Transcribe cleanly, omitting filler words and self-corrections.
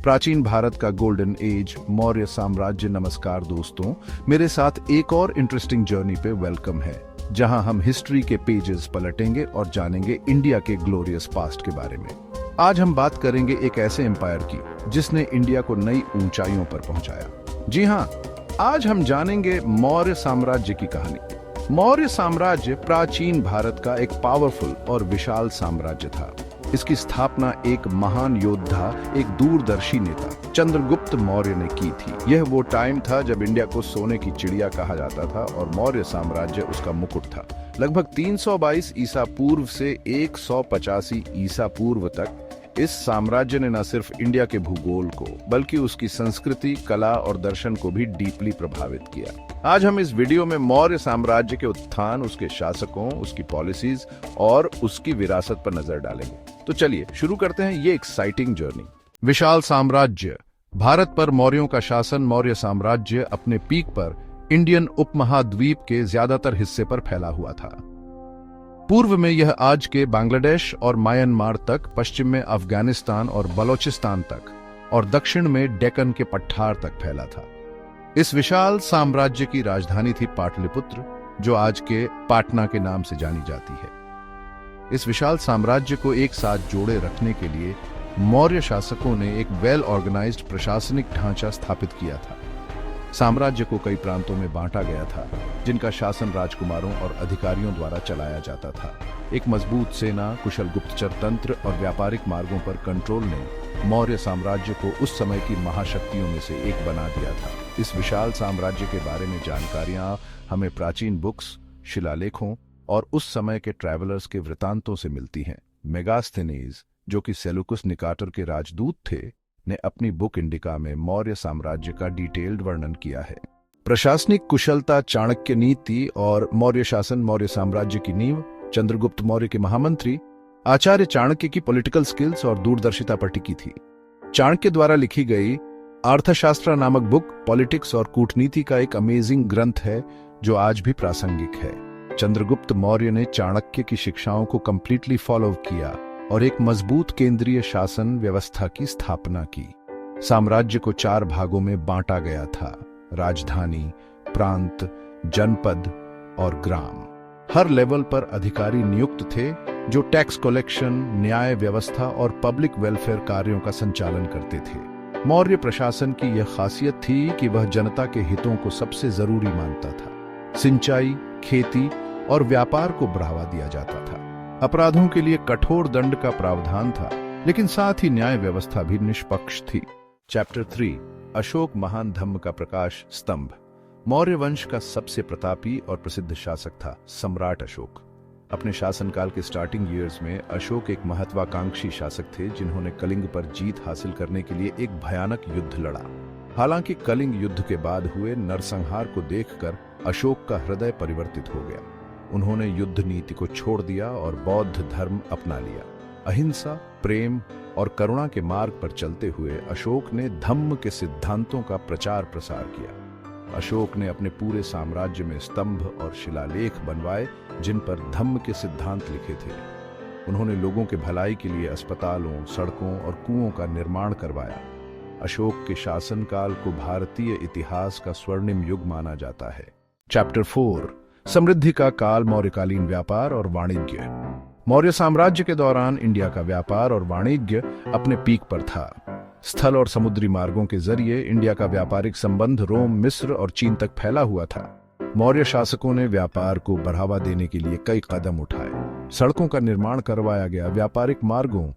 प्राचीन भारत का golden age, Maurya साम्राज्य। नमस्कार दोस्तों, मेरे साथ एक और इंटरेस्टिंग जर्नी पे वेलकम है, जहां हम हिस्ट्री के पेजेस पलटेंगे और जानेंगे इंडिया के ग्लोरियस पास्ट के बारे में। आज हम बात करेंगे एक ऐसे एम्पायर की जिसने इंडिया को नई ऊंचाइयों पर पहुंचाया। जी हाँ, आज हम जानेंगे मौर्य साम्राज्य की कहानी। मौर्य साम्राज्य प्राचीन भारत का एक पावरफुल और विशाल साम्राज्य था। इसकी स्थापना एक महान योद्धा, एक दूरदर्शी नेता चंद्रगुप्त मौर्य ने की थी। यह वो टाइम था जब इंडिया को सोने की चिड़िया कहा जाता था और मौर्य साम्राज्य उसका मुकुट था। लगभग 322 ईसा पूर्व से 185 ईसा पूर्व तक इस साम्राज्य ने न सिर्फ इंडिया के भूगोल को बल्कि उसकी संस्कृति, कला और दर्शन को भी डीपली प्रभावित किया। आज हम इस वीडियो में मौर्य साम्राज्य के उत्थान, उसके शासकों, उसकी पॉलिसीज और उसकी विरासत पर नजर डालेंगे। तो चलिए शुरू करते हैं ये एक्साइटिंग जर्नी। विशाल साम्राज्य। भारत पर मौर्यों का शासन। मौर्य साम्राज्य अपने पीक पर इंडियन उपमहाद्वीप के ज्यादातर हिस्से पर फैला हुआ था। पूर्व में यह आज के बांग्लादेश और म्यांमार तक, पश्चिम में अफगानिस्तान और बलोचिस्तान तक और दक्षिण में डेक्कन के पठार तक फैला था। इस विशाल साम्राज्य की राजधानी थी पाटलिपुत्र, जो आज के पाटना के नाम से जानी जाती है। इस विशाल साम्राज्य को एक साथ जोड़े रखने के लिए मौर्य शासकों ने एक वेल ऑर्गेनाइज्ड प्रशासनिक ढांचा स्थापित किया था। साम्राज्य को कई प्रांतों में बांटा गया था, जिनका शासन राजकुमारों और अधिकारियों द्वारा चलाया जाता था। एक मजबूत सेना, कुशल गुप्तचर तंत्र और व्यापारिक मार्गों पर कंट्रोल ने मौर्य साम्राज्य को उस समय की महाशक्तियों में से एक बना दिया था। इस विशाल साम्राज्य के बारे में जानकारियां हमें प्राचीन बुक्स, शिलालेखों और उस समय के ट्रैवलर्स के वृतांतों से मिलती हैं। मेगास्थनीज, जो कि सेलुकस निकाटर के राजदूत थे, ने अपनी बुक इंडिका में मौर्य साम्राज्य का डिटेल्ड वर्णन किया है। प्रशासनिक कुशलता, चाणक्य नीति और मौर्य शासन। मौर्य साम्राज्य की नींव चंद्रगुप्त मौर्य के महामंत्री आचार्य चाणक्य की पॉलिटिकल स्किल्स और दूरदर्शिता पर टिकी थी। चाणक्य द्वारा लिखी गई अर्थशास्त्र नामक बुक पॉलिटिक्स और कूटनीति का एक अमेजिंग ग्रंथ है, जो आज भी प्रासंगिक है। चंद्रगुप्त मौर्य ने चाणक्य की शिक्षाओं को कंप्लीटली फॉलो किया और एक मजबूत केंद्रीय शासन व्यवस्था की स्थापना की। साम्राज्य को 4 भागों में बांटा गया था: राजधानी, प्रांत, जनपद और ग्राम। हर लेवल पर अधिकारी नियुक्त थे जो टैक्स कलेक्शन, न्याय व्यवस्था और पब्लिक वेलफेयर कार्यों का संचालन करते थे। मौर्य प्रशासन की यह खासियत थी कि वह जनता के हितों को सबसे जरूरी मानता था। सिंचाई, खेती और व्यापार को बढ़ावा दिया जाता था। अपराधों के लिए कठोर दंड का प्रावधान था, लेकिन साथ ही न्याय व्यवस्था भी निष्पक्ष थी। चैप्टर 3, अशोक महान धम्म का प्रकाश स्तंभ। मौर्य वंश का सबसे प्रतापी और प्रसिद्ध शासक था सम्राट अशोक। अपने शासनकाल के स्टार्टिंग ईयर्स में अशोक एक महत्वाकांक्षी शासक थे, जिन्होंने कलिंग पर जीत हासिल करने के लिए एक भयानक युद्ध लड़ा। हालांकि कलिंग युद्ध के बाद हुए नरसंहार को देखकर अशोक का हृदय परिवर्तित हो गया। उन्होंने युद्ध नीति को छोड़ दिया और बौद्ध धर्म अपना लिया। अहिंसा, प्रेम और करुणा के मार्ग पर चलते हुए अशोक ने धम्म के सिद्धांतों का प्रचार प्रसार किया। अशोक ने अपने पूरे साम्राज्य में स्तंभ और शिलालेख बनवाए, जिन पर धम्म के सिद्धांत लिखे थे। उन्होंने लोगों के भलाई के लिए अस्पतालों, सड़कों और कुओं का निर्माण करवाया। अशोक के शासनकाल को भारतीय इतिहास का स्वर्णिम युग माना जाता है। चैप्टर 4, समृद्धि का काल। मौर्यकालीन व्यापार और वाणिज्य। मौर्य साम्राज्य के दौरान इंडिया का व्यापार और वाणिज्य अपने पीक पर था। स्थल और समुद्री मार्गों के जरिए इंडिया का व्यापारिक संबंध रोम, मिस्र और चीन तक फैला हुआ था। मौर्य शासकों ने व्यापार को बढ़ावा देने के लिए कई कदम उठाए। सड़कों का निर्माण करवाया गया, व्यापारिक मार्गों